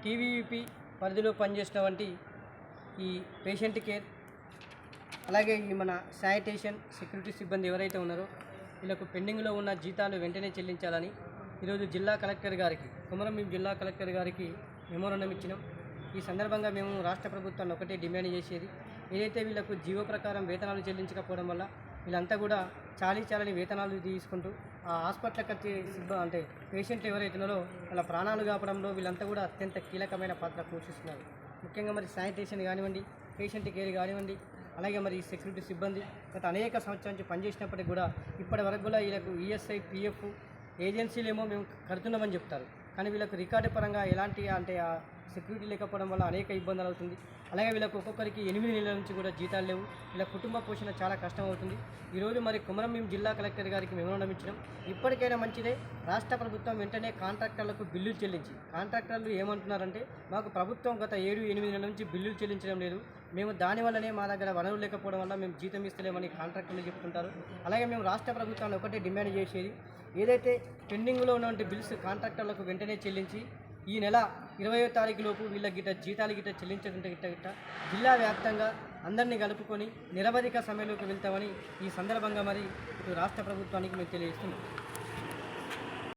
TVP పరిధిలో పనిచేసినటువంటి ఈ పేషెంట్ కేర్ అలాగే ఈ మన శానిటేషన్ సెక్యూరిటీ సిబ్బంది ఎవరైతే ఉన్నారో వీళ్ళకు పెండింగ్లో ఉన్న జీతాలు వెంటనే చెల్లించాలని ఈరోజు జిల్లా కలెక్టర్ గారికి కొమరంభీం జిల్లా కలెక్టర్ గారికి మెమోరాండం ఇచ్చినాం. ఈ సందర్భంగా మేము రాష్ట్ర ప్రభుత్వాన్ని ఒకటే డిమాండ్ చేసేది, ఏదైతే వీళ్ళకు జీవో ప్రకారం వేతనాలు చెల్లించకపోవడం వల్ల వీళ్ళంతా కూడా చాలని వేతనాలు తీసుకుంటూ ఆ హాస్పిటల్కి వచ్చే అంటే పేషెంట్లు ఎవరైతే ఉన్నారో వాళ్ళ ప్రాణాలు కాపడంలో వీళ్ళంతా కూడా అత్యంత కీలకమైన పాత్ర పోషిస్తున్నారు. ముఖ్యంగా మరి శానిటేషన్ కానివ్వండి, పేషెంట్ కేర్ కానివ్వండి, అలాగే మరి సెక్యూరిటీ సిబ్బంది గత అనేక సంవత్సరాల నుంచి పనిచేసినప్పటికీ కూడా ఇప్పటి వరకు కూడా వీళ్ళకు ఈఎస్ఐ పిఎఫ్ ఏజెన్సీలేమో మేము కడుతున్నామని చెప్తారు, కానీ వీళ్ళకు రికార్డు పరంగా ఎలాంటి అంటే ఆ సెక్యూరిటీ లేకపోవడం వల్ల అనేక ఇబ్బందులు అవుతుంది. అలాగే వీళ్ళకు ఒక్కొక్కరికి 8 నెలల నుంచి కూడా జీతాలు లేవు. వీళ్ళ కుటుంబ పోషణ చాలా కష్టం అవుతుంది. ఈరోజు మరి కొమరంభీం జిల్లా కలెక్టర్ గారికి మెమోరాండం ఇచ్చినాం. ఇప్పటికైనా మంచిదే, రాష్ట్ర ప్రభుత్వం వెంటనే కాంట్రాక్టర్లకు బిల్లులు చెల్లించి, కాంట్రాక్టర్లు ఏమంటున్నారంటే మాకు ప్రభుత్వం గత 7-8 నెలల నుంచి బిల్లులు చెల్లించడం లేదు, మేము దానివల్లనే మా దగ్గర వనరులు లేకపోవడం వల్ల మేము జీతం ఇస్తలేమని కాంట్రాక్టర్లు చెప్తుంటారు. అలాగే మేము రాష్ట్ర ప్రభుత్వాన్ని ఒకటే డిమాండ్ చేసేది, ఏదైతే పెండింగ్లో ఉన్నటువంటి బిల్స్ కాంట్రాక్టర్లకు వెంటనే చెల్లించి ఈ నెల 20వ తారీఖులోపు వీళ్ళ జీతాలు చెల్లించకుంటే జిల్లా వ్యాప్తంగా అందరినీ కలుపుకొని నిరవధిక సమ్మెలోకి వెళ్తామని ఈ సందర్భంగా మరి రాష్ట్ర ప్రభుత్వానికి మేము తెలియజేస్తున్నాం.